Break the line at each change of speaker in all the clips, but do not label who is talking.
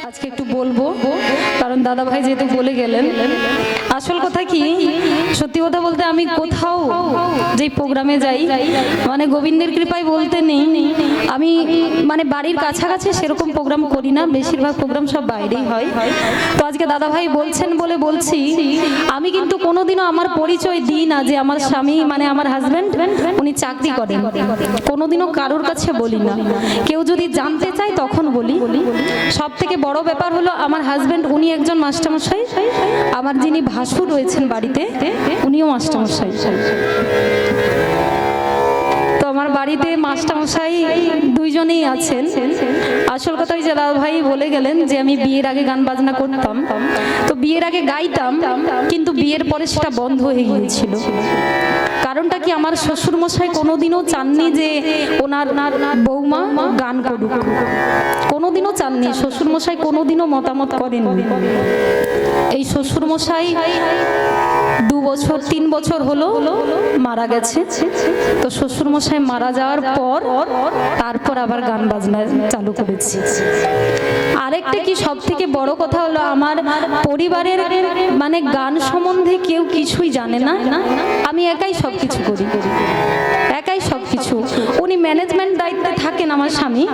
আজকে একটু বলবো, কারণ দাদা ভাই যেহেতু বলে গেলেন। আসল কথা কি, সত্যি কথা বলতে আমি কোথাও যেই প্রোগ্রামে যাই, মানে গোবিন্দের কৃপায় বলতে নেই, আমি মানে বাড়ির কাছাকাছি সেরকম প্রোগ্রাম করি না, বেশিরভাগ প্রোগ্রাম সব বাইরেই হয়। তো আজকে দাদা ভাই বলছেন বলে বলছি, আমি কিন্তু কোনোদিনও আমার পরিচয় দিই না যে আমার স্বামী মানে আমার হাজব্যান্ড উনি চাকরি করেন, কোনোদিনও কারোর কাছে বলি না। কেউ যদি জানতে চায় তখন বলি। সব থেকে বড় ব্যাপার হলো আমার হাজব্যান্ড উনি একজন মাস্টারমশাই, আমার যিনি ভাসুর রয়েছেন বাড়িতে উনিও মাস্টারমশাই। তো আমার বাড়িতে মাস্টারমশাই দুইজনেই আছেন। আসল কথা ওই যে দাদা ভাই বলে গেলেন যে আমি বিয়ের আগে গান বাজনা করতাম, তো বিয়ের আগে গাইতাম, কিন্তু বিয়ের পরে সেটা বন্ধ হয়ে গিয়েছিল। কারণটা কি, আমার শ্বশুর মশাই কোনোদিনও চাননি যে ওনার বৌমা গান করুক, কোনোদিনও চাননি। শ্বশুর মশাই কোনোদিনও মতামত করেননি। এই শ্বশুর মশাই 2 বছর 3 বছর হলো মারা গেছে। তো শ্বশুর মশাই মারা যাওয়ার পর তারপর আবার গান বাজনা চালু করেছি। আরেকটা কি, সব থেকে বড় কথা হলো আমার পরিবারের মানে গান সম্বন্ধে কেউ কিছুই জানে না, আমি একাই সবকিছু করি, একাই সবকিছু। উনি ম্যানেজমেন্ট দায়িত্বে থাকেন আমার স্বামী,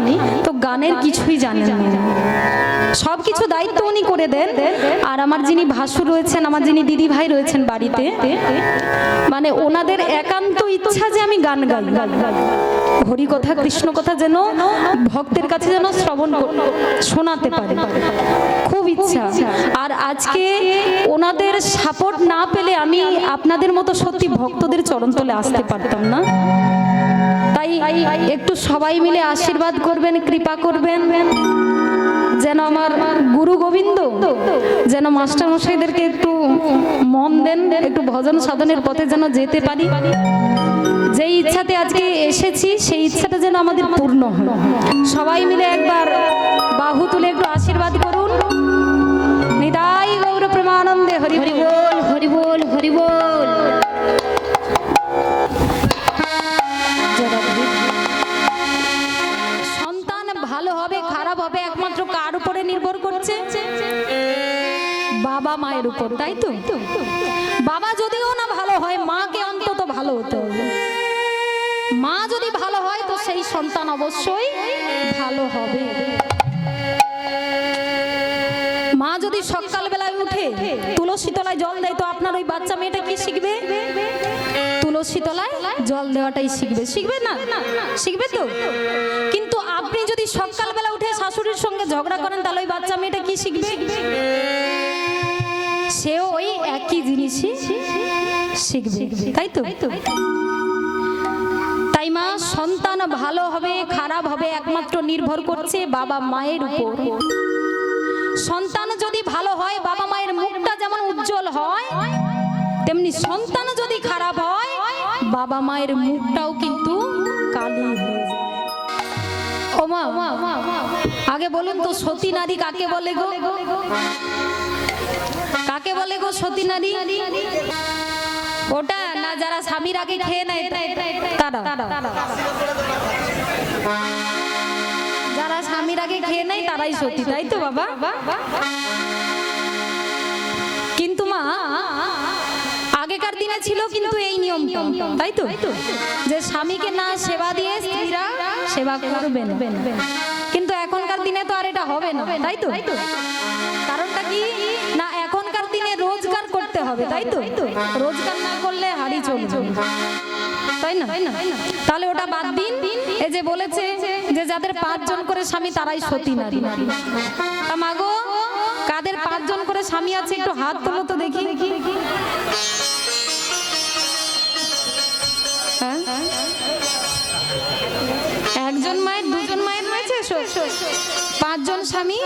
তো গানের কিছুই জানেন না, সবকিছু দায়িত্ব উনি করে দেন। আর আমার যিনি ভাসুর রয়েছেন, আমার যিনি দিদি ভাই রয়েছেন বাড়িতে, মানে ওনাদের একান্ত ইচ্ছা যে আমি গান গাই, হরি কথা কৃষ্ণ কথা যেন ভক্তের কাছে যেন শ্রবণ শোনাতে পারে, খুব ইচ্ছা। আর আজকে ওনাদের সাপোর্ট না পেলে আমি আপনাদের মতো সত্যি ভক্তদের চরণতলে আসতে পারতাম না। তাই একটু সবাই মিলে আশীর্বাদ করবেন, কৃপা করবেন, যেন আমার গুরু গোবিন্দ যেন মাস্টারমশাইদেরকে একটু মন দেন, একটু ভজন সাধনের পথে যেন যেতে পারি। যেই ইচ্ছাতে আজকে এসেছি সেই ইচ্ছাটা যেন আমাদের পূর্ণ হয়। সবাই মিলে একবার বাহু তুলে একটু আশীর্বাদ করুন। নিতাই গৌর প্রেমানন্দে হরি হরি বল, হরি বল, হরি বল। সন্তান ভালো হবে খারাপ হবে একমাত্র কার উপরে নির্ভর করছে? বাবা মায়ের উপর, তাই তো? বাবা যদিও না ভালো হয়, মাকে অন্তত ভালো হতে হবে। মা যদি ভালো হয় তো সেই সন্তান অবশ্যই ভালো হবে। মা যদি সকালবেলায় উঠে তুলসী তলায় জল দেয়, তো আপনার ওই বাচ্চা মেয়েটা কি শিখবে? তুলসী তলায় জল দেওয়াটাই শিখবে, শিখবে না? শিখবে তো। কিন্তু আপনি যদি সকালবেলা উঠে শাশুড়ির সঙ্গে ঝগড়া করেন, তাহলে ওই বাচ্চা মেয়েটা কি শিখবে? সেও ওই একই জিনিসই শিখবে, তাই তো? তাই মা, সন্তান ভালো হবে খারাপ হবে একমাত্র নির্ভর করছে বাবা মায়ের উপর। সন্তান যদি ভালো হয়, বাবা মায়ের মুখটা যেমন উজ্জ্বল হয়, তেমনি সন্তান যদি খারাপ হয়, বাবা মায়ের মুখটাও কিন্তু কালি হয়ে যায়। ও মা, আগে বলুন তো সতী নারী কাকে বলে গো? কাকে বলে গো সতী নারী? ওটা না যারা স্বামীর আগে খেয়ে নেয় তারা, যারা স্বামীর আগে খেয়ে নেয় তারাই সতী, তাই তো বাবা? কিন্তু মা, আগেকার দিনে ছিল কিন্তু এই নিয়মটা, তাই তো, যে স্বামীকে না সেবা দিয়ে স্ত্রীরা সেবা করবেন। কিন্তু এখনকার দিনে তো আর এটা হবে না, তাই তো? কারণটা কি না, এখনকার দিনে রোজগার করতে হবে, তাই তো? রোজগার না করলে হাড়ি চলবে, তাই না? তাহলে ওটা বাদ দিন। এই যে বলেছে যে যাদের 5 জন করে স্বামী তারাই সতী নারী। মাগো, কাদের 5 জন করে স্বামী আছে একটু হাত তোলো তো দেখি। হ্যাঁ, 1 জন মায়ের 2 জন মায়ের হয়েছে, 5 জন স্বামী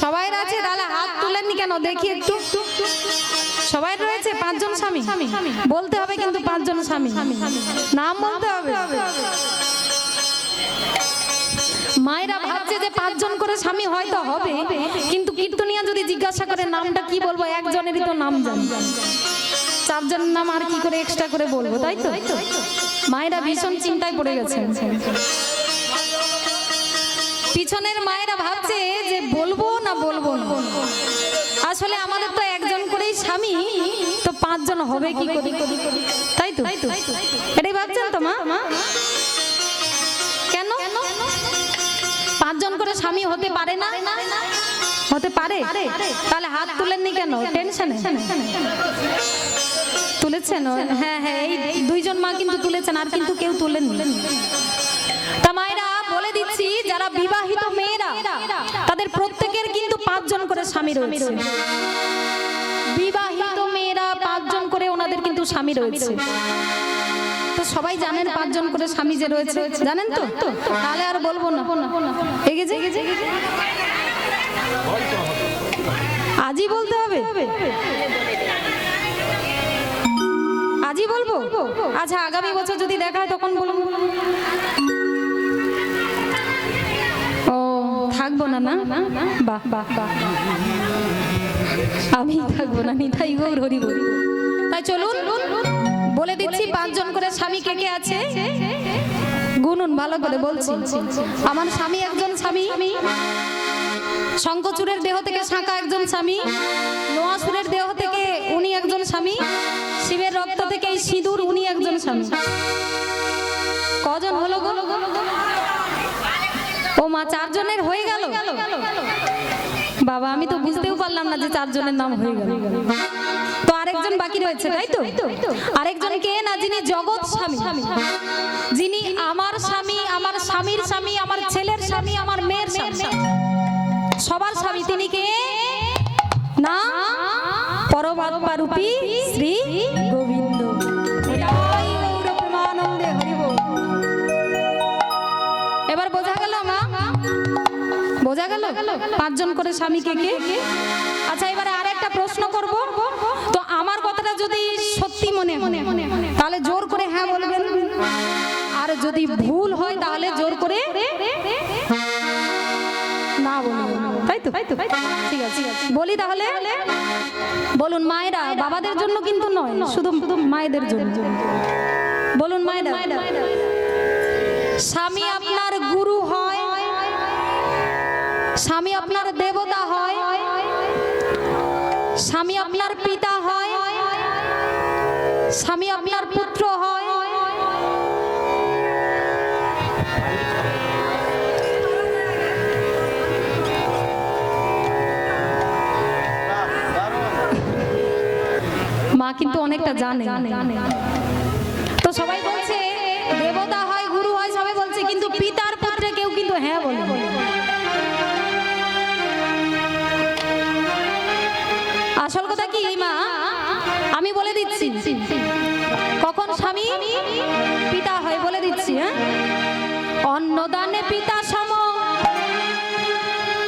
সবাই আছে। তাহলে হাত তুলেননি কেন দেখি একটু? সবাই রয়েছে 5 জন স্বামী, বলতে হবে কিন্তু 5 জন স্বামী নাম বলতে হবে। মায়েরা ভাবছে যে 5 জন করে স্বামী হয়তো হবে, কিন্তু কীর্তনিয়া যদি জিজ্ঞাসা করে নামটা কি বলবো, একজনেরই তো নাম জানি, 4 জনের নাম আর কি করে এক্সট্রা করে বলবো, তাই তো? মায়েরা ভীষণ চিন্তায় পড়ে গেছে। পিছনের মায়েরা ভাবছে যে বলবো হবে কি করে, তাই তো এটাই ভাবছেন তো মা? কেন 5 জন করে স্বামী হতে পারে না? হতে পারে, তাহলে হাত তুলেননি কেন? টেনশনে তুলেছেন? হ্যাঁ হ্যাঁ, এই 2 জন মা কিন্তু তুলেছেন, আর কিন্তু কেউ তুলেননি। তা মায়েরা বলে দিচ্ছি, যারা বিবাহিত মেয়েরা তাদের প্রত্যেকের কিন্তু 5 জন করে স্বামী রয়েছে। বিবাহিত মেয়েরা 5 জন করে ওনাদের কিন্তু স্বামী রয়েছে। তো সবাই জানেন 5 জন করে স্বামী যে রয়েছে, জানেন তো? তাহলে আর বলবো না, আজই বলতে হবে, আজই বলবো। আচ্ছা, আগামী বছর যদি দেখা হয় তখন বলবো। ও থাকবো না? না বাহ বাহ বাহ, আমি থাকবো না, নিতাই গৌর হরি বল। তাই চলুন বলে দিচ্ছি 5 জন করে স্বামী কে কে আছে গুনুন ভালো করে বলছি। আমার স্বামী একজন স্বামী, শঙ্খচূড়ের দেহ থেকে শাঁকা একজন স্বামী, নোয়াসুরের দেহ থেকে উনি একজন স্বামী, শিবের রক্ত থেকে এই সিঁদুর উনি একজন স্বামী। কজন হলো গো? ও মা, 4 জনের হয়ে গেল? বাবা, আমি তো বুঝতেও পারলাম না যে 4 জনের নাম হয়ে গেল। তো আরেকজন বাকি রয়েছে, তাই তো? আরেকজন কে না? যিনি জগৎ স্বামী, যিনি আমার স্বামী, আমার স্বামীর স্বামী, আমার ছেলের স্বামী, আমার মেয়ের স্বামী, সবার স্বামী। তিনি কে না? পরমাত্মা রূপী শ্রী গোবিন্দ। এবার বোঝা গেল মা? বোঝা গেল 5 জন করে স্বামী কে কে? আচ্ছা, এবারে আরেকটা প্রশ্ন করব। তো আমার কথাটা যদি সত্যি মনে হয় তাহলে জোর করে হ্যাঁ বলবেন, আর যদি ভুল হয় তাহলে জোর করে না বলবেন, তাই তো? ঠিক আছে, বলি তাহলে। বলুন মায়েরা, বাবাদের জন্য কিন্তু নয়, শুধু মায়েদের জন্য বলুন। মায়েরা, স্বামী আপনার গুরু হয়, স্বামী আপনার দেবতা হয়, স্বামী আপনার পিতা হয়, স্বামী আপনার পুত্র হয়। মা কিন্তু অনেকটা জানে। তো সবাই বলছে দেবতা হয়, গুরু হয়, সবাই বলছে, কিন্তু পিতার পুত্রে কেউ কিন্তু হ্যাঁ বলে। আসল কথা কি মা? আমি বলে দিচ্ছি কখন স্বামী পিতা হয়, বলে দিচ্ছি। হ্যাঁ, অন্নদানে পিতা সম।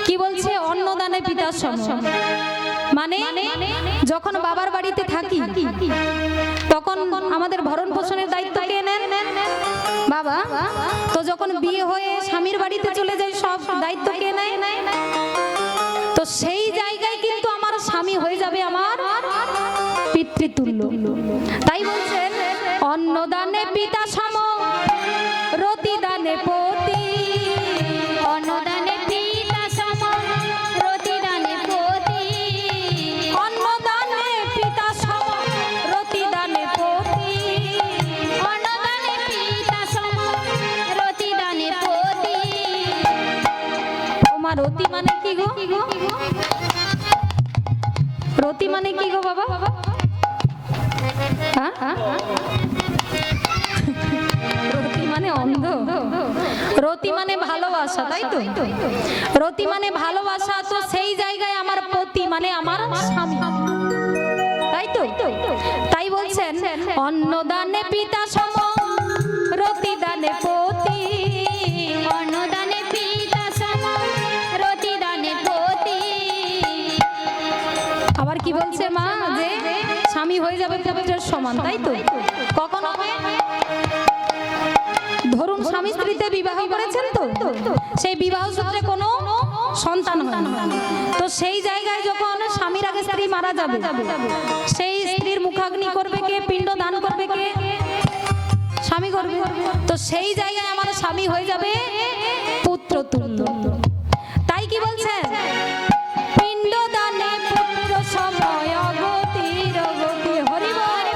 কি বলছে? অন্নদানে পিতা সম। মানে যখন বাবার বাড়িতে থাকি তখন আমাদের ভরণ পোষণের দায়িত্ব কে নেন? বাবা। তো যখন বিয়ে হয়ে স্বামীর বাড়িতে চলে যাই, সব দায়িত্ব কে নেয়? তো সেই জায়গায় কিন্তু আমার স্বামী হয়ে যাবে আমার পিতৃতুল্য। তাই বলছেন অন্নদানে পিতা সম, রতিদানে পতি। অন্নদানে পিতা সম, রতিদানে পতি। অন্নদানে পিতা সম, রতিদানে পতি। অন্নদানে পিতা সম, রতিদানে পতি। ওমা, রতি মানে কি গো? রতি মানে কি গো বাবা? রতি মানে অন্ধ? রতি মানে ভালোবাসা, তাই তো? রতি মানে ভালোবাসা। তো সেই জায়গায় আমার পতি মানে আমার স্বামী, তাই তো? তাই বলছেন অন্নদানে পিতা সম, রতিদানে পতি। অন্নদানে পিতা সম, রতিদানে পতি। আবার কি বলছে মা? যে স্বামী হয়ে যাবে পুত্রের সমান, তাই তো? কখন হবে? ধরুন স্বামী স্ত্রীতে বিবাহ করেছেন, তো সেই বিবাহ সূত্রে কোনো সন্তান হয় না। তো সেই জায়গায় যখন স্বামীর আগে স্ত্রী মারা যাবে, সেই স্ত্রীর মুখাগ্নি করবে কে? পিণ্ড দান করবে কে? স্বামী করবে। তো সেই জায়গায় আমার স্বামী হয়ে যাবে পুত্রতুল্য। তাই কি বলছেন? পিণ্ড দানে পুত্র সময় গতির গতি। হরি বল।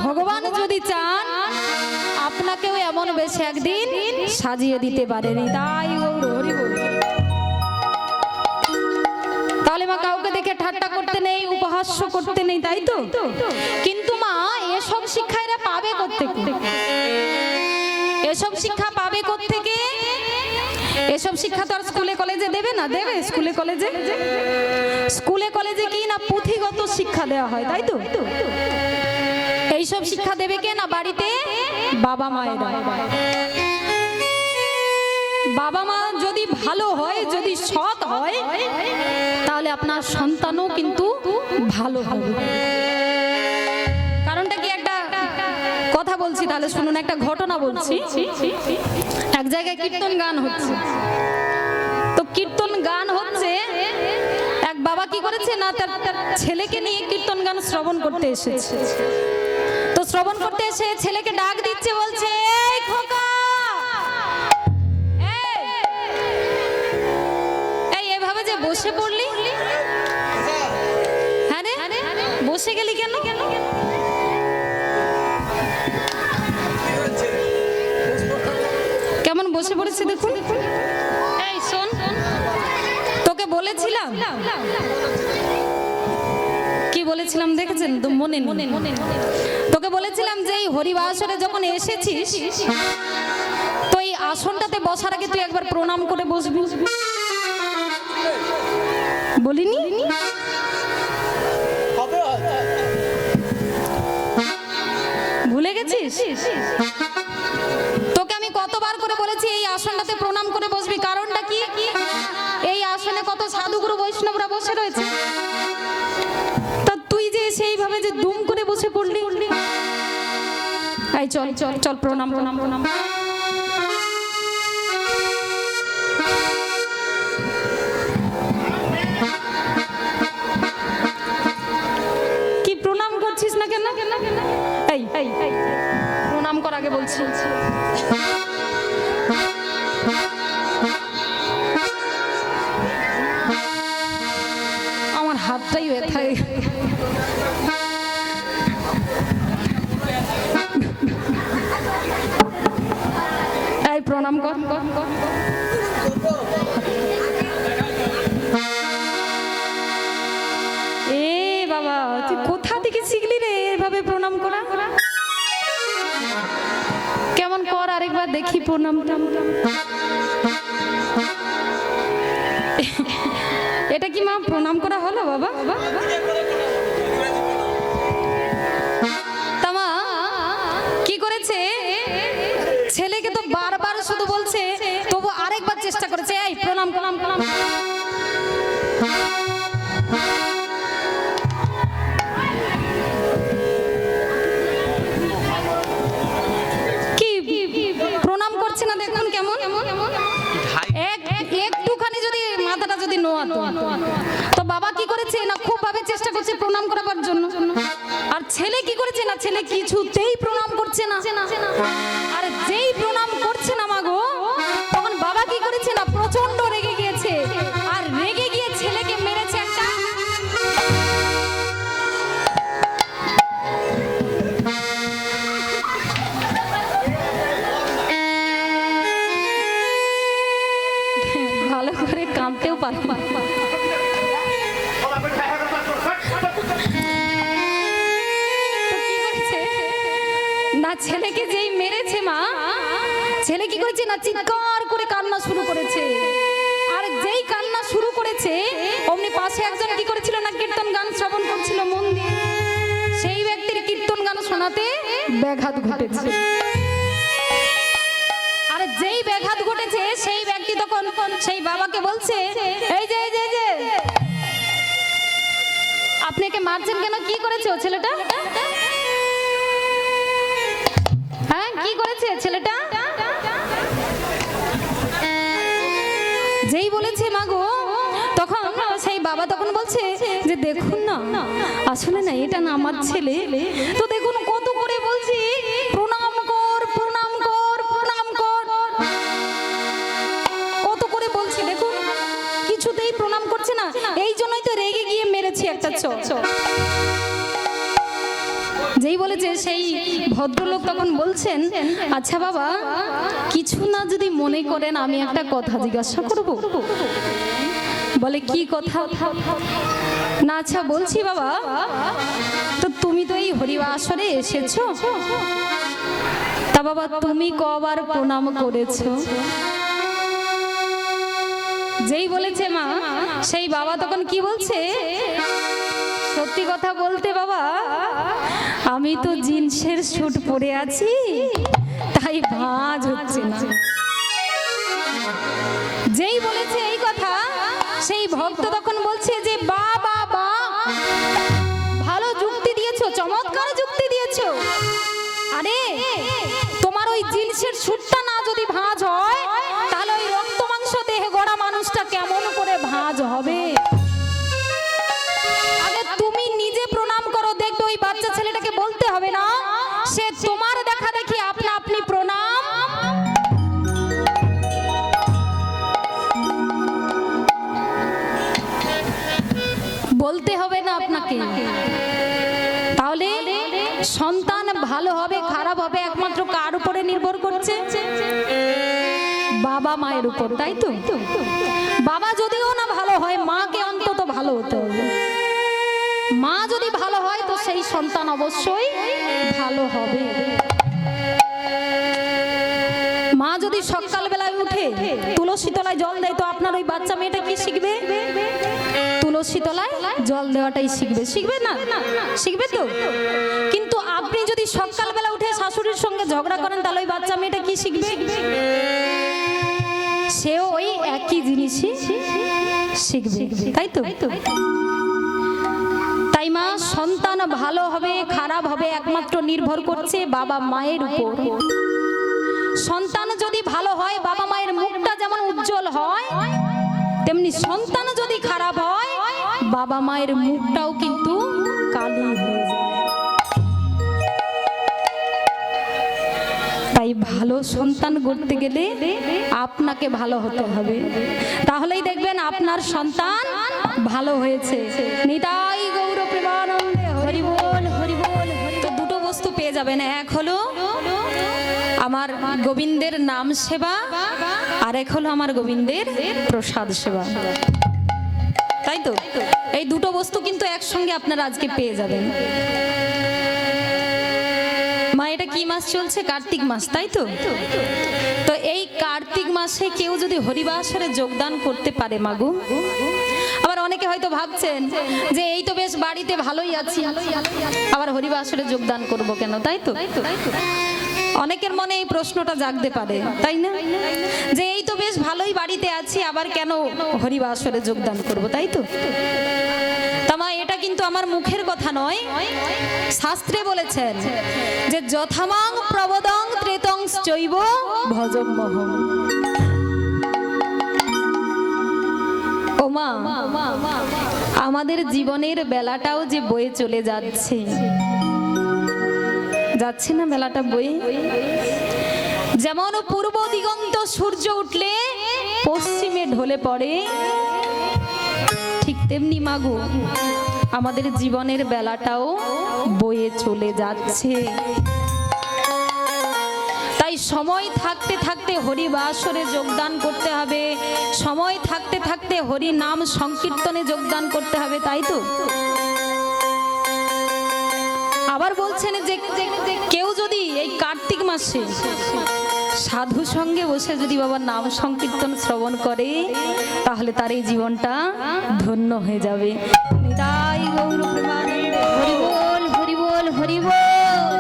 ভগবান যদি চান আপনাকেও এমন বেশ একদিন সাজিয়ে দিতে পারেনি। তাই হরি বল। তাহলে মা কাউকে দেখে ঠাট্টা করতে নেই, উপহাস্য করতে নেই, তাই তো? কিন্তু মা এসব শিক্ষা এরা পাবে কোত্থেকে? এসব শিক্ষা পাবে কোত্থেকে? এসব শিক্ষা তো আর স্কুলে কলেজে দেবে না। দেবে স্কুলে কলেজে? স্কুলে কলেজে কি না পুঁথিগত শিক্ষা দেওয়া হয়, তাই তো? এইসব শিক্ষা দেবে কে না? বাড়িতে বাবা মায়েরা। বাবা মা যদি ভালো হয়, যদি সৎ হয়, তাহলে আপনার সন্তানও কিন্তু ভালো হবে। কারণটা কি? একটা কথা বলছি, তাহলে শুনুন। একটা ঘটনা বলছি। এক জায়গায় কীর্তন গান হচ্ছে। তো কীর্তন গান হচ্ছে, এক বাবা কি করেছে না তার ছেলেকে নিয়ে কীর্তন গান শ্রবণ করতে এসেছে। তো শ্রবণ করতে এসে ছেলেকে ডাক দিচ্ছে, বলছে এই খোকা, এই এভাবে যে বসে পড়লি, হ্যাঁ রে বসে গেলি কেন? কেমন বসে পড়েছে দেখুন। এই শোন, তোকে বলেছিলাম, কি বলেছিলাম দেখেছেন তো? মনে তোকে বলেছিলাম যে এই হরিবাসরে যখন এসেছিস, তো এই আসনটাতে বসার আগে তুই একবার প্রণাম করে বসবি। বলিনি? ভুলে গেছিস? তোকে আমি কতবার করে বলেছি এই আসনটাতে প্রণাম করে বসবি। কারণটা কি? এই আসনে কত সাধুগুরু বৈষ্ণবরা বসে রয়েছে, তা তুই যে সেইভাবে যে দুম করে বসে পড়লি। এই চল চল চল, প্রণাম প্রণাম প্রণাম। কি প্রণাম করছিস না কেন? এই প্রণাম কর আগে বলছি। আমার হাতটাই ব্যথায়। এই প্রণাম কর। এ বাবা, তুই কোথা থেকে শিখলি রে এভাবে প্রণাম করা? কেমন কর আরেকবার দেখি প্রণামটা। এটা কি মা প্রণাম করা হলো বাবা? তামা কি করেছে? ছেলেকে তো বারবার শুধু বলছে, তবু আরেকবার চেষ্টা করেছে, এই প্রণাম প্রণাম প্রণাম। কি প্রণাম করছে না দেখুন কেমন? একটুখানি যদি মাথাটা যদি নোয়াতো, তো বাবা কি করেছে না খুব ভাবে চেষ্টা করছে প্রণাম করাবার জন্য। আর ছেলে কি করেছে না, ছেলে কিছুতেই প্রণাম করছে না। আর যেই প্রণাম করছে না মাগো, তখন বাবা কি করেছে না প্রচন্ড রেগে গিয়েছে। আর রেগে গিয়ে ছেলেকে মেরেছে একটা। ভালো করে কাঁদতেও পারে না। ছেলেকে যেই মেরেছে মা, ছেলে কি করেছে না চিৎকার করে কান্না শুরু করেছে। আর যেই কান্না শুরু করেছে, অমনি পাশে একজন কি করেছিল না কীর্তন গান শ্রবণ করছিল মন দিয়ে। সেই ব্যক্তির কীর্তন গান শোনাতে ব্যাঘাত ঘটেছে। আর যেই ব্যাঘাত ঘটেছে, সেই ব্যক্তি তখন সেই বাবাকে বলছে, এই যে এই যে এই যে আপনাকে মারছেন কেন? কি করেছে ও ছেলেটা? হ্যাঁ কি করেছে ছেলেটা? যেই বলেছে মাগো, তখন সেই বাবা তখন বলছে যে দেখুন না, আসলে না এটা না আমার ছেলে। তো দেখুন কত করে বলছি প্রণাম কর প্রণাম কর প্রণাম কর, কত করে বলছি, দেখুন কিছুতেই প্রণাম করছে না। এই জন্যই তো রেগে গিয়ে মেরেছি একটা চোখ। যেই বলেছে সেই ভদ্রলোক তখন বলছেন, আচ্ছা বাবা কিছু না যদি মনে করেন আমি একটা কথা জিজ্ঞাসা করব। বলে কি কথা? না আচ্ছা বলছি বাবা, তো তুমি তো এই হরিবাসরে এসেছো, তা বাবা তুমি কবার প্রণাম করেছো? যেই বলেছে মা, সেই বাবা তখন কি বলছে, সত্যি কথা বলতে বাবা আমি তো জিন্সের স্যুট পরে আছি, তাই ভাঁজ হচ্ছে না। যেই বলেছে এই কথা, সেই ভক্ত তখন বলছে যে বা বা বা, ভালো যুক্তি দিয়েছো, চমৎকার যুক্তি দিয়েছো। আরে তোমার ওই জিন্সের স্যুটটা না যদি ভাঁজ হয়, তাহলে ওই রক্ত মাংস দেহে গড়া মানুষটা কেমন করে ভাঁজ হবে? আগে তুমি নিজে প্রণাম করো, দেখবে ওই বাচ্চা ছেলেটাকে বলতে হবে না সে তোমার দেখা দেখি আপনা আপনি প্রণাম। বলতে হবে না আপনাকে। তাহলে সন্তান ভালো হবে খারাপ হবে একমাত্র কার উপরে নির্ভর করছে? বাবা মায়ের উপর, তাই তো? বাবা যদিও না ভালো হয়, মাকে অন্তত ভালো হতে হবে। মা যদি ভালো হয় তো সেই সন্তান অবশ্যই ভালো হবে। মা যদি সকালবেলায় উঠে তুলসী তলায় জল দেয়, তো আপনার ওই বাচ্চা মেয়েটা কি শিখবে? তুলসী তলায় জল দেওয়াটাই শিখবে। শিখবে না? শিখবে তো। কিন্তু আপনি যদি সকালবেলা উঠে শাশুড়ির সঙ্গে ঝগড়া করেন, তাহলে ওই বাচ্চা মেয়েটা কি শিখবে? সেও ওই একই জিনিসই শিখবে, তাই তো? তাই মা, সন্তান ভালো হবে খারাপ হবে একমাত্র নির্ভর করছে বাবা মায়ের উপর। সন্তান যদি ভালো হয়, বাবা মায়ের মুখটা যেমন উজ্জ্বল হয়, তেমনি সন্তান যদি খারাপ হয়, বাবা মায়ের মুখটাও কিন্তু কালি হয়ে যায়। তাই ভালো সন্তান গড়তে গেলে আপনাকে ভালো হতে হবে, তাহলেই দেখবেন আপনার সন্তান ভালো হয়েছে। নিতাই গৌর প্রেমানন্দে হরি বল হরি বল। তো দুটো বস্তু পেয়ে যাবেন, এক হলো আমার গোবিন্দের নাম সেবা, আর এক হলো আমার গোবিন্দের প্রসাদ সেবা, তাই তো? এই দুটো বস্তু কিন্তু একসঙ্গে আপনারা আজকে পেয়ে যাবেন। মা, এটা কি মাস চলছে? কার্তিক মাস, তাই তো? তো এই কার্তিক মাসে কেউ যদি হরিবাসরে যোগদান করতে পারে মাগো, আবার অনেকে হয়তো ভাবছেন যে এই তো বেশ বাড়িতে ভালোই আছি, আবার হরিবাসরে যোগদান করব কেন, তাই তো? অনেকের মনে এই প্রশ্নটা জাগতে পারে, তাই না? যে এই তো বেশ ভালোই বাড়িতে আছি, আবার কেন হরিবাসরে যোগদান করব, তাই তো? তামা, এটা কিন্তু আমার মুখের কথা নয়, শাস্ত্রে বলেছেন যে যথামাং প্রবদং ত্রেতং চৈব ভজম্মহম। ও মা, আমাদের জীবনের বেলাটাও যে বয়ে চলে যাচ্ছে, যাচ্ছে না বেলাটা বয়ে? যেমন পূর্ব দিগন্ত সূর্য উঠলে পশ্চিমে ঢলে পড়ে, ঠিক তেমনি মাগো আমাদের জীবনের বেলাটাও বয়ে চলে যাচ্ছে। তাই সময় থাকতে থাকতে হরিবাসরে যোগদান করতে হবে, সময় থাকতে থাকতে হরি নাম সংকীর্তনে যোগদান করতে হবে, তাই তো? আবার বলছেন যে কেউ যদি এই কার্তিক মাসে সাধু সঙ্গে বসে যদি বাবার নাম সংকীর্তন শ্রবণ করে, তাহলে তার এই জীবনটা ধন্য হয়ে যাবে। নিতাই গৌর প্রেমানন্দে হরি বল হরি বল হরি বল।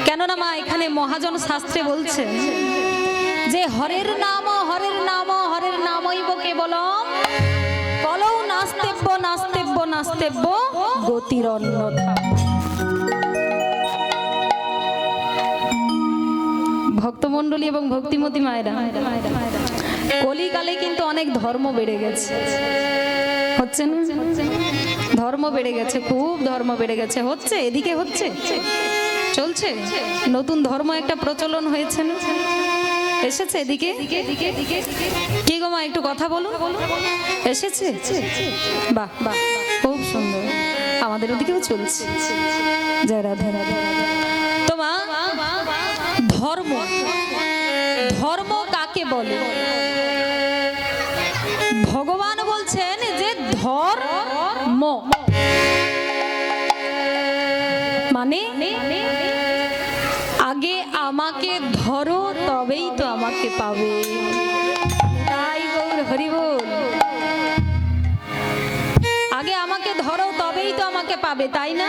কেননা মা, এখানে মহাজন শাস্ত্রে বলছেন যে হরের নাম হরের নাম হরের নামইব কেবলম, কলৌ নাস্তেব্য নাস্তেব্য নাস্তেব্য গতির অন্যথা। ভক্তমণ্ডলী এবং ভক্তিমতী মায়েরা, কলিকালে কিন্তু অনেক ধর্ম বেড়ে গেছে, হচ্ছে না? ধর্ম বেড়ে গেছে, খুব ধর্ম বেড়ে গেছে, হচ্ছে এদিকে হচ্ছে, চলছে। নতুন ধর্ম একটা প্রচলন হয়েছে না, এসেছে এদিকে? কি গো মা, একটু কথা বলুন। এসেছে? বাহ বাহ, খুব সুন্দর। আমাদের ওদিকেও চলছে। জয় রাধা রাধা। তো মা, ধর্ম, ধর্ম কাকে বলে? ভগবান বলছেন যে ধর্ম মানে আগে আমাকে ধরো তবেই তো আমাকে পাবে। তাই গৌর হরি বল, আগে আমাকে ধরো তবেই তো আমাকে পাবে, তাই না?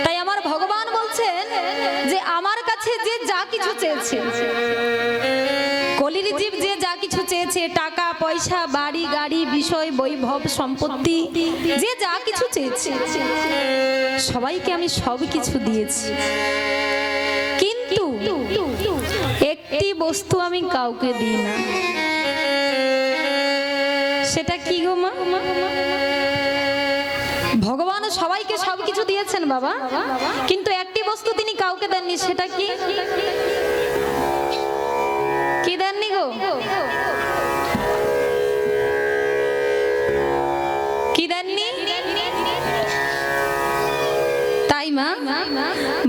তাই আমার ভগবান বলছেন যে আমার কাছে যে যা কিছু চেয়েছে, কলির জীব যে যা কিছু চেয়েছে, টাকা পয়সা বাড়ি গাড়ি বিষয় বৈভব সম্পত্তি, যে যা কিছু চেয়েছে সবাইকে আমি সব কিছু দিয়েছি, কিন্তু একটি বস্তু আমি কাউকে দিই না। সেটা কি গো মা? ভগবান সবাইকে সবকিছু দিয়েছেন বাবা, কিন্তু একটি বস্তু তিনি কাউকে দেননি। সেটা কি? কি দেননি গো? কি দেননি? তাই মা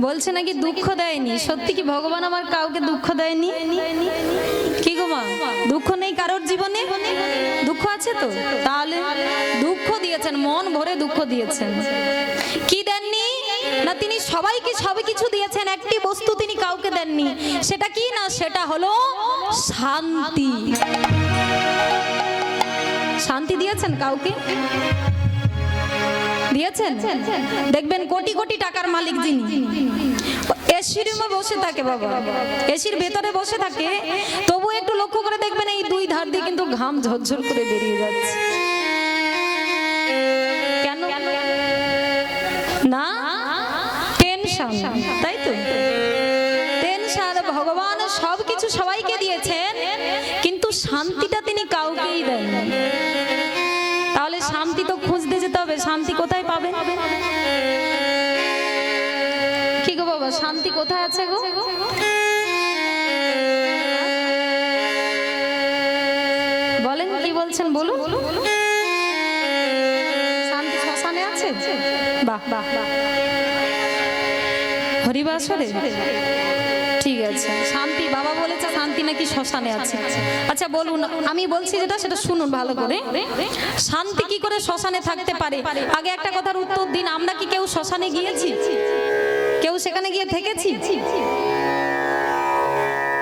বলছে নাকি দুঃখ দেয়নি। সত্যি কি ভগবান আমার কাউকে দুঃখ দেয়নি? কি গো মা, দুঃখ নেই কারোর জীবনে? দুঃখ আছে তো, তাহলে দুঃখ দিয়েছেন, মন ভরে দুঃখ দিয়েছেন। কি দেননি না, তিনি সবাইকে সবকিছু দিয়েছেন, একটি বস্তু তিনি কাউকে দেননি। সেটা কি না? সেটা হলো শান্তি। শান্তি দিয়েছেন কাউকে? দিয়েছেন? দেখবেন কোটি কোটি টাকার মালিক যিনি এসির রুমে বসে থাকে বাবা, এসির ভেতরে বসে থাকে, তবু একটু লক্ষ্য করে দেখবেন এই দুই ধার দিয়ে কিন্তু ঘাম ঝরঝর করে বেরিয়ে যাচ্ছে। কেন না? টেনশন, তাই তো? টেনশন। ভগবান সবকিছু সবাইকে দিয়েছেন, কিন্তু শান্তিটা তিনি কাউকেই দেননি। তাহলে শান্তি তো খুঁজতে যেতে হবে। শান্তি কোথায় পাবে? কি গো বাবা, শান্তি কোথায় আছে গো? বলেন, কি বলছেন বলুন। শান্তি শ্মশানে আছে? বাহ বাহ, হরিবাসরে? ঠিক আছে, শান্তি বাবা বলেছে শান্তি নাকি শ্মশানে আছে। আচ্ছা বলুন, আমি বলছি যেটা সেটা শুনুন ভালো করে। শান্তি কি করে শ্মশানে থাকতে পারে? আগে একটা কথার উত্তর দিন। আমরা কি কেউ শ্মশানে গিয়েছি? কেউ সেখানে গিয়ে থেকেছি?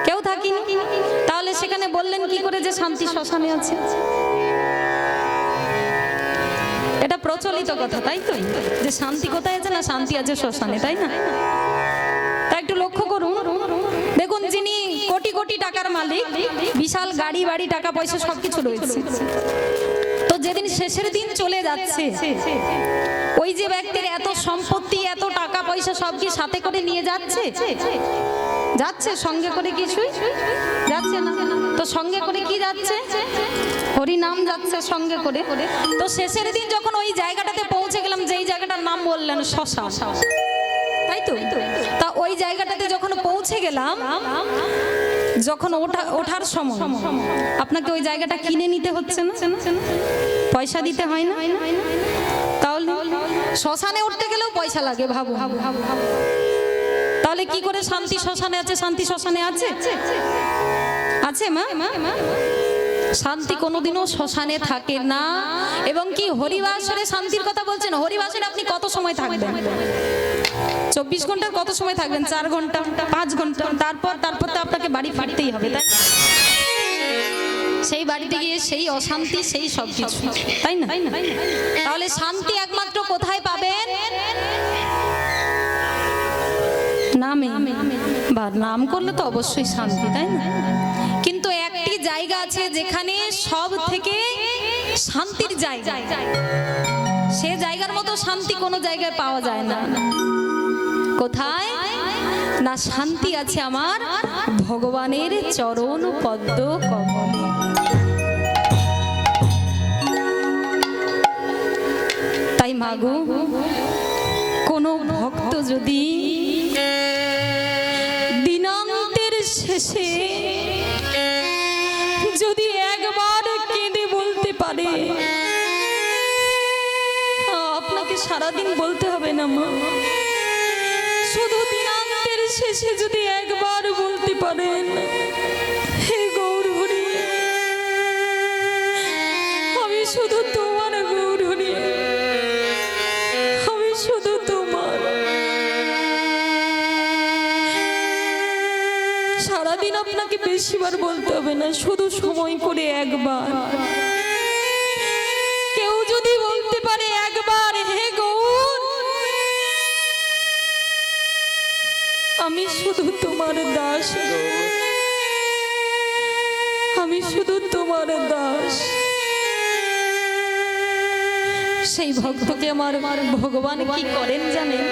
কেউ থাকিনি। তাহলে সেখানে বললেন কি করে যে শান্তি শ্মশানে আছে? এটা প্রচলিত কথা, তাই তো? যে শান্তি কোথায় আছে? না, শান্তি আছে শ্মশানে, তাই না? তাই একটু লক্ষ্য করুন। দেখুন, যিনি কোটি কোটি টাকার মালিক, বিশাল গাড়ি বাড়ি টাকা পয়সা সবকিছু রয়েছে, তো যেদিন শেষের দিন চলে যাচ্ছে, ওই যে ব্যক্তির এত সম্পত্তি এত টাকা পয়সা সব কি সাথে করে নিয়ে যাচ্ছে? যাচ্ছে সঙ্গে করে? কিছুই যাচ্ছে না। তো সঙ্গে করে কি যাচ্ছে? হরি নাম যাচ্ছে সঙ্গে করে। তো শেষের দিন যখন ওই জায়গাটাতে পৌঁছে গেলাম, যেই জায়গাটার নাম বললেন শ্মশান, তাই তো? তা ওই জায়গাটাতে যখন পৌঁছে গেলাম, যখন ওঠার সময় আপনাকে ওই জায়গাটা কিনে নিতে হচ্ছে না? পয়সা দিতে হয় না? তাহলে শ্মশানে উঠতে গেলেও পয়সা লাগে, ভাবো। তাহলে কি করে শান্তি শ্মশানে আছে? শান্তি শ্মশানে আছে? আছে মা? শান্তি কোনোদিনও শ্মশানে থাকে না। এবং কি হরিবাসরে শান্তির কথা বলছেন? হরিবাসরে আপনি কত সময় থাকবেন? 24 ঘন্টার কত সময় থাকবেন? 4 ঘন্টা, 5 ঘন্টা। তারপর তো আপনাকে বাড়ি ফিরতেই হবে, তাই? সেই বাড়িতে গিয়ে সেই অশান্তি, সেই সব কিছু, তাই না? তাহলে শান্তি একমাত্র কোথায় পাবেন? নামে। বা নাম করলে তো অবশ্যই শান্তি, তাই না? কিন্তু একটি জায়গা আছে যেখানে সব থেকে শান্তির জায়গা, সে জায়গার মতো শান্তি কোনো জায়গায় পাওয়া যায় না। কোথায় না? শান্তি আছে আমার ভগবানের চরণ পদ্ম কমলে। তাই মাগো, কোনো ভক্ত যদি দিনান্তের শেষে যদি একবার কেঁদে বলতে পারে, সারাদিন বলতে হবে না মা, শুধু দিনান্তের শেষে যদি একবার বলতে পারেন, হে গৌর হরি, আমি শুধু তোমার গৌর হরি, আমি শুধু তোমার। সারাদিন আপনাকে বেশিবার বলতে হবে না, শুধু সময় করে একবার। কেউ যদি বলতে পারে একবার, হে গৌর, আমি শুধু তোমার দাস, আমি শুধু তোমার দাস, সেই ভক্তকে আমার ভগবান কি করেন জানেন?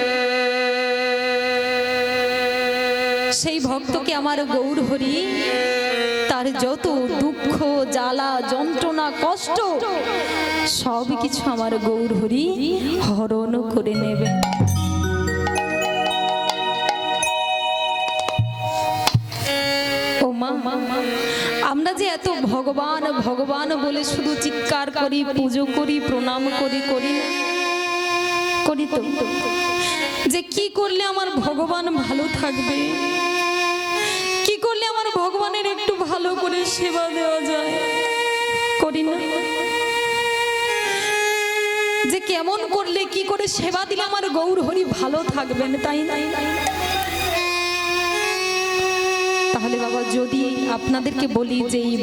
সেই ভক্তকে আমার গৌর হরি তার যত দুঃখ জ্বালা যন্ত্রণা কষ্ট সব কিছু আমার গৌর হরি হরণ করে নেবে। ও মা, আমরা যে এত ভগবান ভগবান বলে শুধু চিৎকার করি, পুজো করি, প্রণাম করি, করি না? করি তো। যে কি করলে আমার ভগবান ভালো থাকবে, কি করলে আমার ভগবানের একটু ভালো করে সেবা দেওয়া যায়, করি না? যে কেমন করলে কি করে সেবা দিলে আমার গৌর হরি ভালো থাকবেন, তাই না? তাহলে বাবা যদি আপনাদেরকে বলি যে এই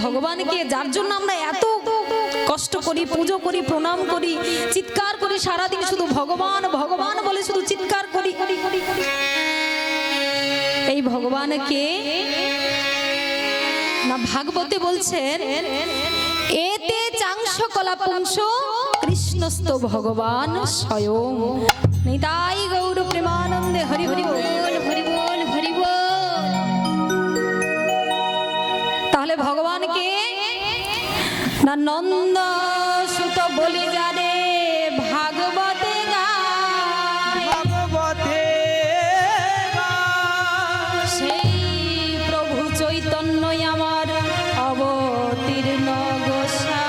ভগবানকে যার জন্য আমরা এত কষ্ট করি, পুজো করি, প্রণাম করি, চিৎকার করি, সারাদিন শুধু ভগবান ভগবান বলে শুধু চিৎকার করি, এই ভগবানকে না ভাগবতে বলছেন, এতে চাংশ কলাপুংস কৃষ্ণস্ত ভগবান স্বয়ং। নিতাই গৌর প্রেমানন্দে হরি হরি বল, হরি বল, হরি বল। তাহলে ভগবানকে না নন্দ সুত বলি জানে ভাগবতে
ভাগবতে
সেই প্রভু চৈতন্য আমার অবতীর্ণ গোসা।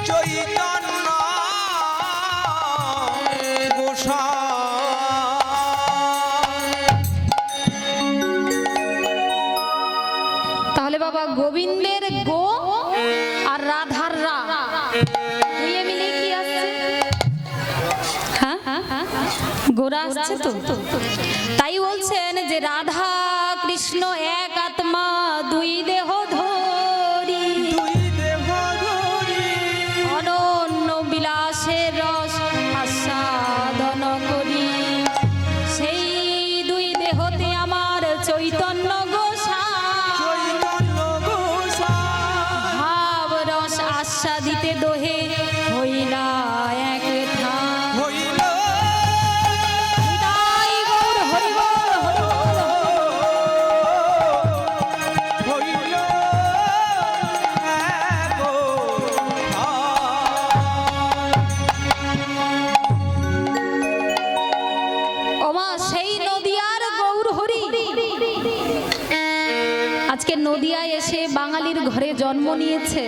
চৈতন্য গোসা
বাবা গোবিন্দের গো আর রাধার রা দুইয়ে মিলে কি আসছে? হ্যাঁ গোরা আসছে তো। তাই বলছেন যে রাধা কৃষ্ণ এক আত্মা দুই দেহ ধরি, অনন্য বিলাসের রস আস্বাদন করি। সেই দুই দেহতে আমার চৈতন্য দিতে দোহে হইলা এক ধাম, হইল নিতাই গৌর হরি বল,
হইল
ওমা সেই নদিয়ার গৌর হরি আজকে নদিয়ায় এসে বাঙালির ঘরে জন্ম নিয়েছে।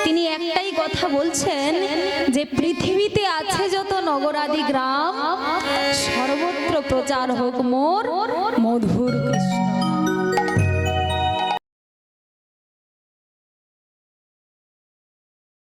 তিনি একটাই কথা বলছেন যে পৃথিবীতে আছে যত নগরাদি গ্রাম সর্বত্র প্রচার হোক মোর মধুর